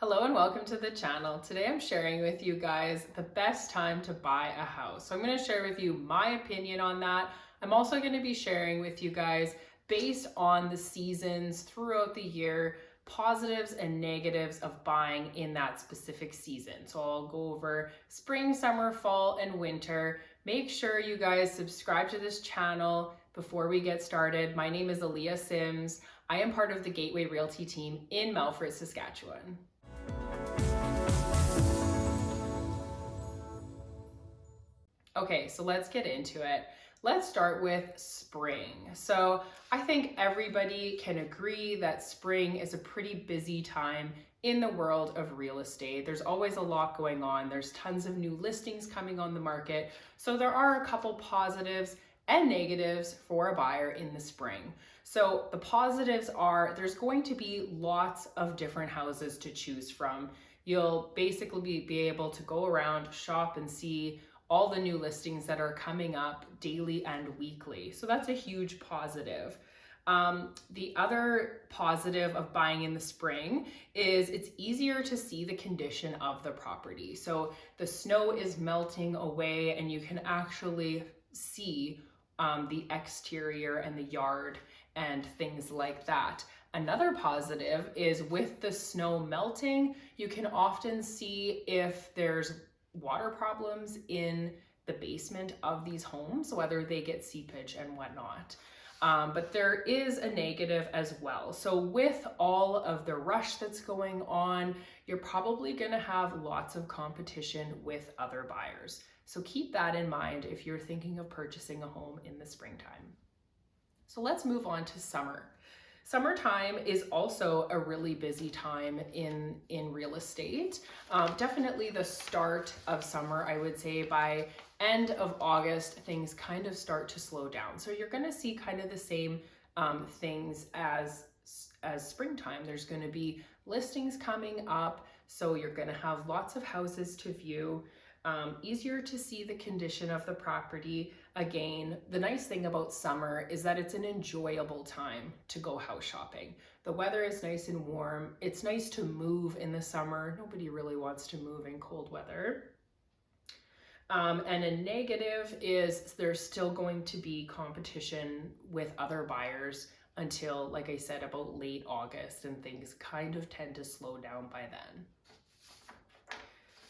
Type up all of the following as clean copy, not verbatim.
Hello and welcome to the channel. Today I'm sharing with you guys the best time to buy a house. So I'm going to share with you my opinion on that. I'm also going to be sharing with you guys based on the seasons throughout the year, positives and negatives of buying in that specific season. So I'll go over spring, summer, fall, and winter. Make sure you guys subscribe to this channel before we get started. My name is Eleah Sims. I am part of the Gateway Realty team in Melfort, Saskatchewan. Okay, so let's get into it. Let's start with spring. So I think everybody can agree that spring is a pretty busy time in the world of real estate. There's always a lot going on. There's tons of new listings coming on the market. So there are a couple positives and negatives for a buyer in the spring. So the positives are there's going to be lots of different houses to choose from. You'll basically be able to go around, shop, and see all the new listings that are coming up daily and weekly. So that's a huge positive. The other positive of buying in the spring is it's easier to see the condition of the property. So the snow is melting away and you can actually see the exterior and the yard and things like that. Another positive is with the snow melting, you can often see if there's water problems in the basement of these homes, whether they get seepage and whatnot. But there is a negative as well. So with all of the rush that's going on, you're probably going to have lots of competition with other buyers. So keep that in mind if you're thinking of purchasing a home in the springtime. So let's move on to summer. Summertime is also a really busy time in real estate. Definitely the start of summer, I would say by end of August, things kind of start to slow down. So you're going to see kind of the same things as springtime. There's going to be listings coming up, so you're going to have lots of houses to view. Easier to see the condition of the property. Again, the nice thing about summer is that it's an enjoyable time to go house shopping. The weather is nice and warm. It's nice to move in the summer. Nobody really wants to move in cold weather. And a negative is there's still going to be competition with other buyers until, like I said, about late August, and things kind of tend to slow down by then.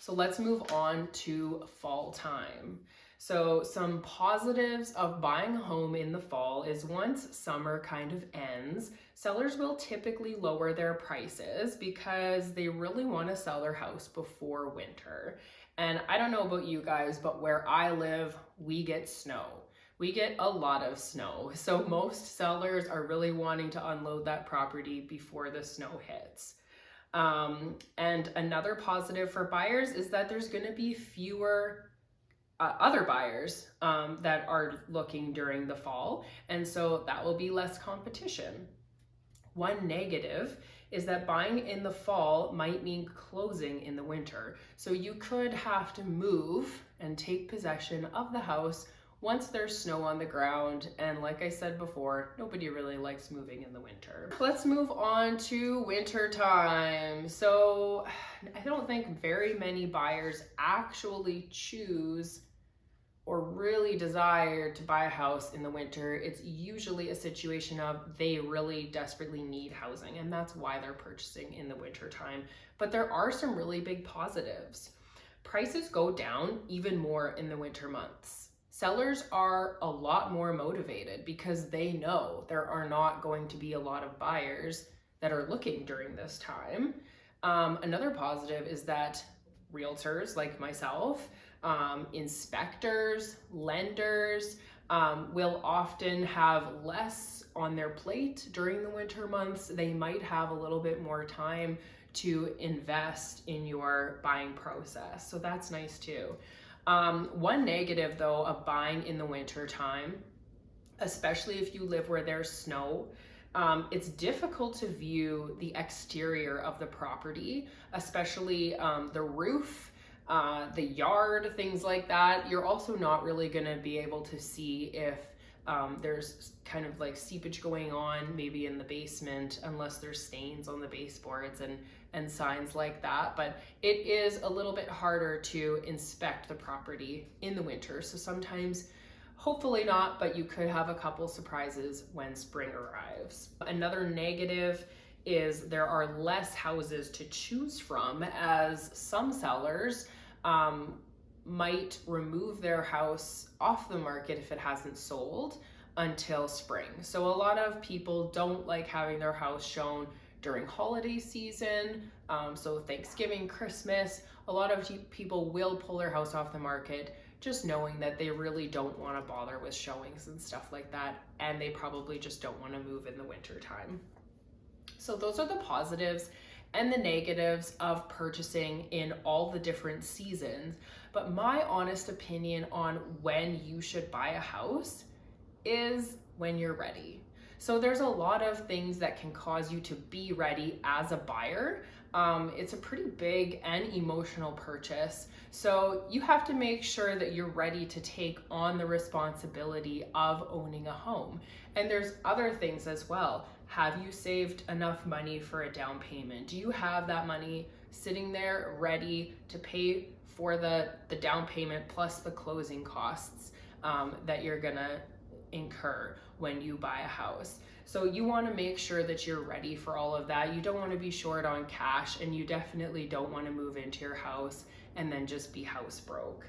So let's move on to fall time. So some positives of buying a home in the fall is once summer kind of ends, sellers will typically lower their prices because they really want to sell their house before winter. And I don't know about you guys, but where I live, we get snow. We get a lot of snow. So most sellers are really wanting to unload that property before the snow hits. And another positive for buyers is that there's going to be fewer other buyers that are looking during the fall, and so that will be less competition. One negative is that buying in the fall might mean closing in the winter. So you could have to move and take possession of the house once there's snow on the ground, and like I said before, nobody really likes moving in the winter. Let's move on to winter time. So I don't think very many buyers actually choose or really desire to buy a house in the winter. It's usually a situation of they really desperately need housing, and that's why they're purchasing in the winter time. But there are some really big positives. Prices go down even more in the winter months. Sellers are a lot more motivated because they know there are not going to be a lot of buyers that are looking during this time. Another positive is that realtors like myself, inspectors, lenders will often have less on their plate during the winter months. They might have a little bit more time to invest in your buying process. So that's nice too. One negative though of buying in the winter time, especially if you live where there's snow, it's difficult to view the exterior of the property, especially the roof, the yard, things like that. You're also not really going to be able to see if there's kind of like seepage going on maybe in the basement, unless there's stains on the baseboards and and signs like that, but it is a little bit harder to inspect the property in the winter. So sometimes, hopefully not, but you could have a couple surprises when spring arrives. Another negative is there are less houses to choose from, as some sellers might remove their house off the market if it hasn't sold until spring. So a lot of people don't like having their house shown during holiday season. So Thanksgiving, Christmas, a lot of people will pull their house off the market just knowing that they really don't want to bother with showings and stuff like that, and they probably just don't want to move in the winter time. So those are the positives and the negatives of purchasing in all the different seasons. But my honest opinion on when you should buy a house is when you're ready. So there's a lot of things that can cause you to be ready as a buyer. It's a pretty big and emotional purchase. So you have to make sure that you're ready to take on the responsibility of owning a home. And there's other things as well. Have you saved enough money for a down payment? Do you have that money sitting there ready to pay for the down payment plus the closing costs that you're gonna incur when you buy a house? So you want to make sure that you're ready for all of that. You don't want to be short on cash, and you definitely don't want to move into your house and then just be house broke.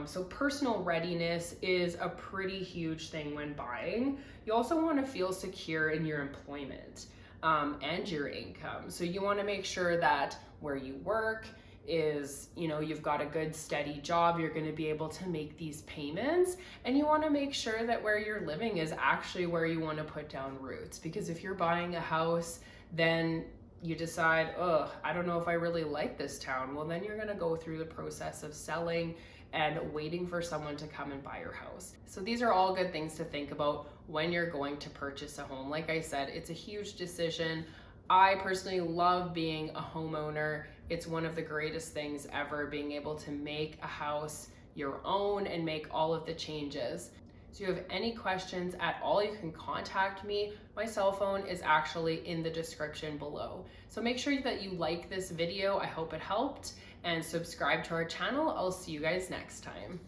So personal readiness is a pretty huge thing when buying. You also want to feel secure in your employment and your income. So you want to make sure that where you work is, you've got a good steady job, you're going to be able to make these payments, and you want to make sure that where you're living is actually where you want to put down roots. Because if you're buying a house, then you decide, I don't know if I really like this town, well, then you're going to go through the process of selling and waiting for someone to come and buy your house. So these are all good things to think about when you're going to purchase a home. Like I said, it's a huge decision. I personally love being a homeowner. It's one of the greatest things ever, being able to make a house your own and make all of the changes. So if you have any questions at all, you can contact me. My cell phone is actually in the description below. So make sure that you like this video. I hope it helped, and subscribe to our channel. I'll see you guys next time.